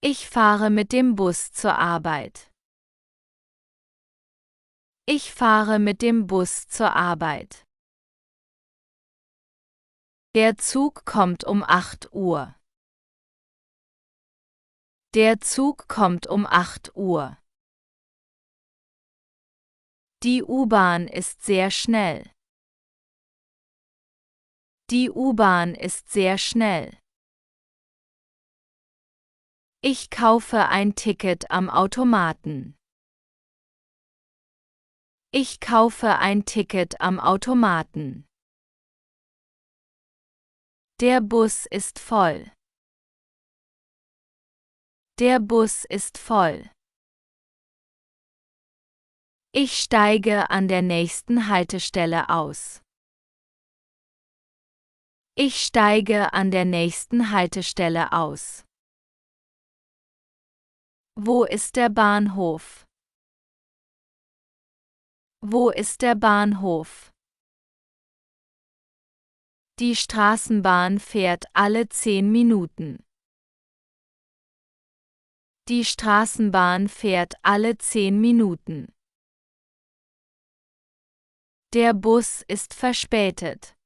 Ich fahre mit dem Bus zur Arbeit. Ich fahre mit dem Bus zur Arbeit. Der Zug kommt um 8 Uhr. Der Zug kommt um 8 Uhr. Die U-Bahn ist sehr schnell. Die U-Bahn ist sehr schnell. Ich kaufe ein Ticket am Automaten. Ich kaufe ein Ticket am Automaten. Der Bus ist voll. Der Bus ist voll. Ich steige an der nächsten Haltestelle aus. Ich steige an der nächsten Haltestelle aus. Wo ist der Bahnhof? Wo ist der Bahnhof? Die Straßenbahn fährt alle 10 Minuten. Die Straßenbahn fährt alle 10 Minuten. Der Bus ist verspätet.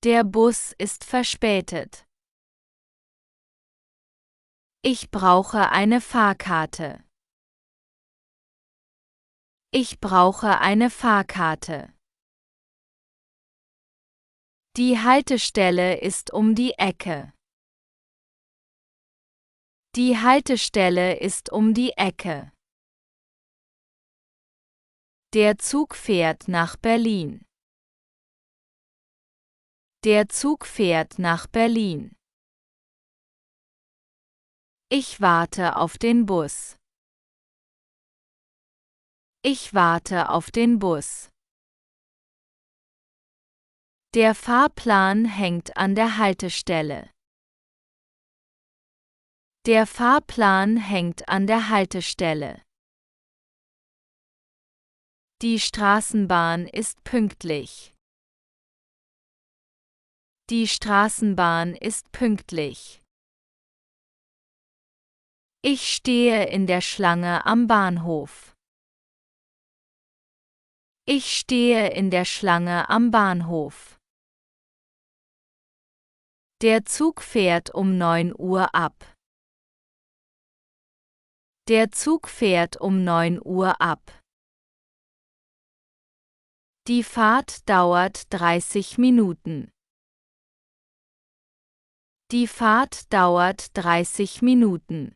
Der Bus ist verspätet. Ich brauche eine Fahrkarte. Ich brauche eine Fahrkarte. Die Haltestelle ist um die Ecke. Die Haltestelle ist um die Ecke. Der Zug fährt nach Berlin. Der Zug fährt nach Berlin. Ich warte auf den Bus. Ich warte auf den Bus. Der Fahrplan hängt an der Haltestelle. Der Fahrplan hängt an der Haltestelle. Die Straßenbahn ist pünktlich. Die Straßenbahn ist pünktlich. Ich stehe in der Schlange am Bahnhof. Ich stehe in der Schlange am Bahnhof. Der Zug fährt um 9 Uhr ab. Der Zug fährt um 9 Uhr ab. Die Fahrt dauert 30 Minuten. Die Fahrt dauert 30 Minuten.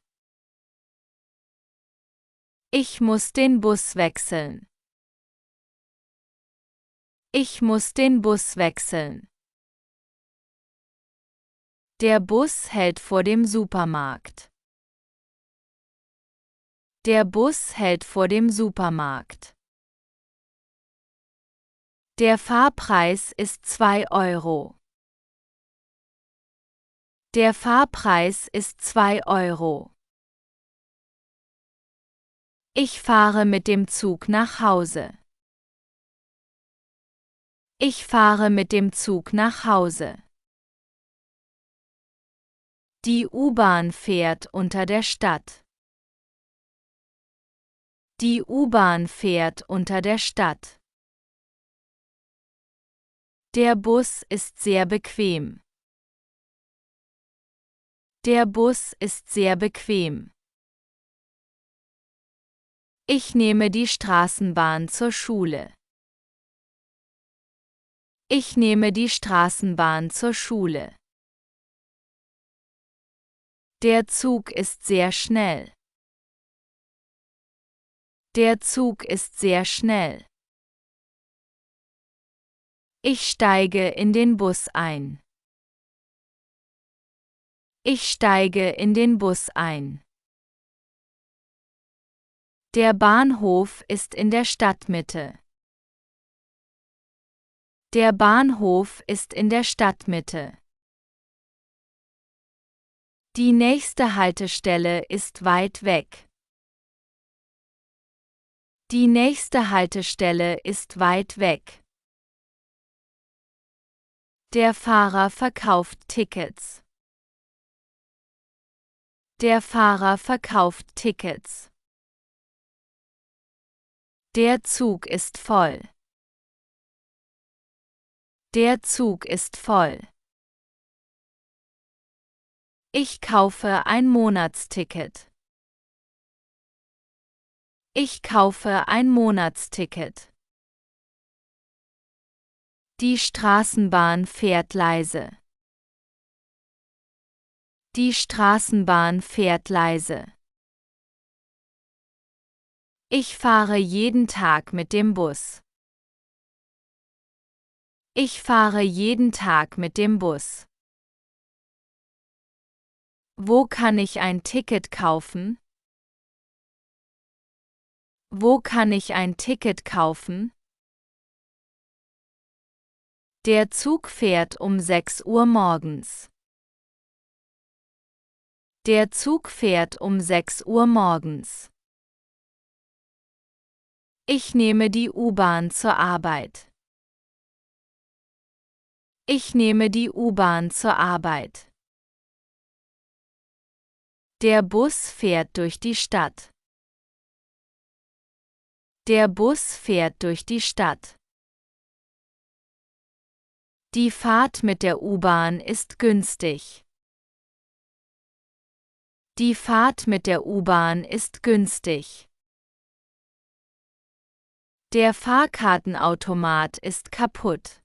Ich muss den Bus wechseln. Ich muss den Bus wechseln. Der Bus hält vor dem Supermarkt. Der Bus hält vor dem Supermarkt. Der Fahrpreis ist 2 Euro. Der Fahrpreis ist 2 Euro. Ich fahre mit dem Zug nach Hause. Ich fahre mit dem Zug nach Hause. Die U-Bahn fährt unter der Stadt. Die U-Bahn fährt unter der Stadt. Der Bus ist sehr bequem. Der Bus ist sehr bequem. Ich nehme die Straßenbahn zur Schule. Ich nehme die Straßenbahn zur Schule. Der Zug ist sehr schnell. Der Zug ist sehr schnell. Ich steige in den Bus ein. Ich steige in den Bus ein. Der Bahnhof ist in der Stadtmitte. Der Bahnhof ist in der Stadtmitte. Die nächste Haltestelle ist weit weg. Die nächste Haltestelle ist weit weg. Der Fahrer verkauft Tickets. Der Fahrer verkauft Tickets. Der Zug ist voll. Der Zug ist voll. Ich kaufe ein Monatsticket. Ich kaufe ein Monatsticket. Die Straßenbahn fährt leise. Die Straßenbahn fährt leise. Ich fahre jeden Tag mit dem Bus. Ich fahre jeden Tag mit dem Bus. Wo kann ich ein Ticket kaufen? Wo kann ich ein Ticket kaufen? Der Zug fährt um 6 Uhr morgens. Der Zug fährt um 6 Uhr morgens. Ich nehme die U-Bahn zur Arbeit. Ich nehme die U-Bahn zur Arbeit. Der Bus fährt durch die Stadt. Der Bus fährt durch die Stadt. Die Fahrt mit der U-Bahn ist günstig. Die Fahrt mit der U-Bahn ist günstig. Der Fahrkartenautomat ist kaputt.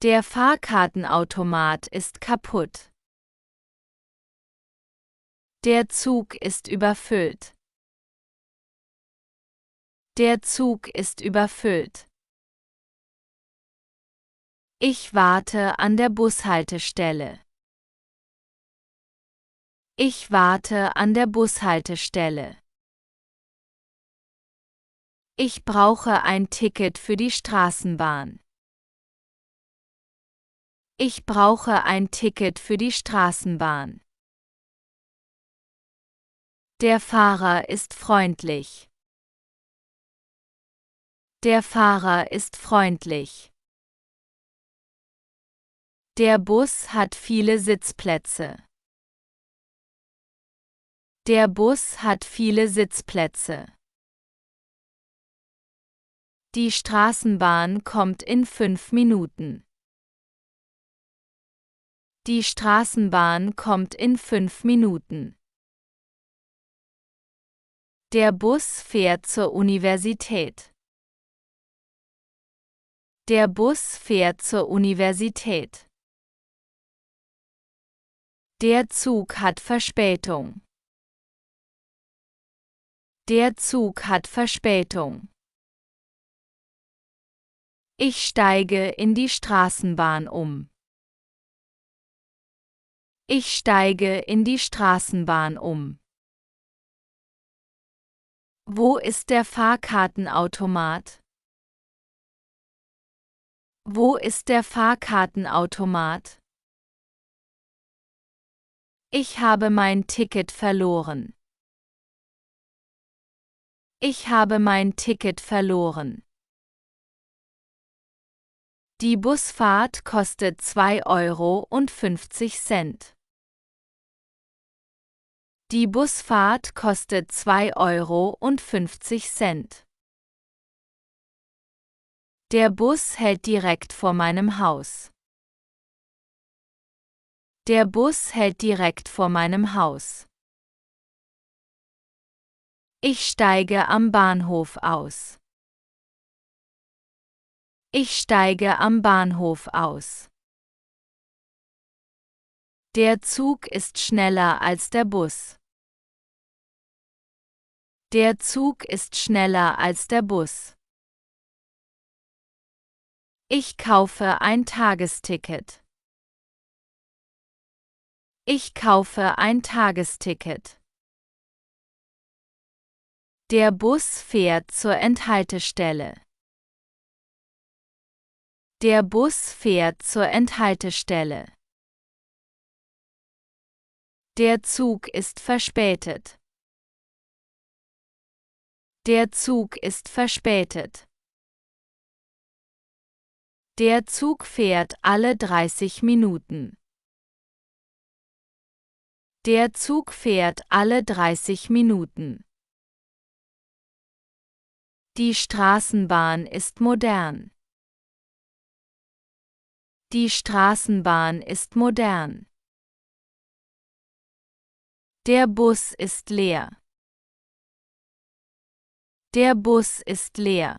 Der Fahrkartenautomat ist kaputt. Der Zug ist überfüllt. Der Zug ist überfüllt. Ich warte an der Bushaltestelle. Ich warte an der Bushaltestelle. Ich brauche ein Ticket für die Straßenbahn. Ich brauche ein Ticket für die Straßenbahn. Der Fahrer ist freundlich. Der Fahrer ist freundlich. Der Bus hat viele Sitzplätze. Der Bus hat viele Sitzplätze. Die Straßenbahn kommt in 5 Minuten. Die Straßenbahn kommt in 5 Minuten. Der Bus fährt zur Universität. Der Bus fährt zur Universität. Der Zug hat Verspätung. Der Zug hat Verspätung. Ich steige in die Straßenbahn um. Ich steige in die Straßenbahn um. Wo ist der Fahrkartenautomat? Wo ist der Fahrkartenautomat? Ich habe mein Ticket verloren. Ich habe mein Ticket verloren. Die Busfahrt kostet 2,50 €. Die Busfahrt kostet 2,50 €. Der Bus hält direkt vor meinem Haus. Der Bus hält direkt vor meinem Haus. Ich steige am Bahnhof aus. Ich steige am Bahnhof aus. Der Zug ist schneller als der Bus. Der Zug ist schneller als der Bus. Ich kaufe ein Tagesticket. Ich kaufe ein Tagesticket. Der Bus fährt zur Endhaltestelle. Der Bus fährt zur Endhaltestelle. Der Zug ist verspätet. Der Zug ist verspätet. Der Zug fährt alle 30 Minuten. Der Zug fährt alle 30 Minuten. Die Straßenbahn ist modern. Die Straßenbahn ist modern. Der Bus ist leer. Der Bus ist leer.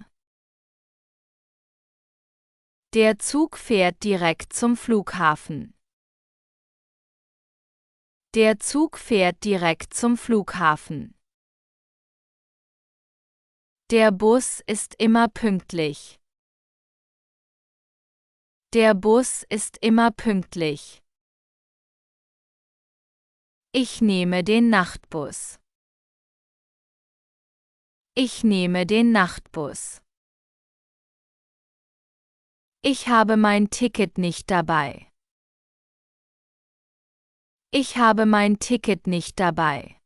Der Zug fährt direkt zum Flughafen. Der Zug fährt direkt zum Flughafen. Der Bus ist immer pünktlich. Der Bus ist immer pünktlich. Ich nehme den Nachtbus. Ich nehme den Nachtbus. Ich habe mein Ticket nicht dabei. Ich habe mein Ticket nicht dabei.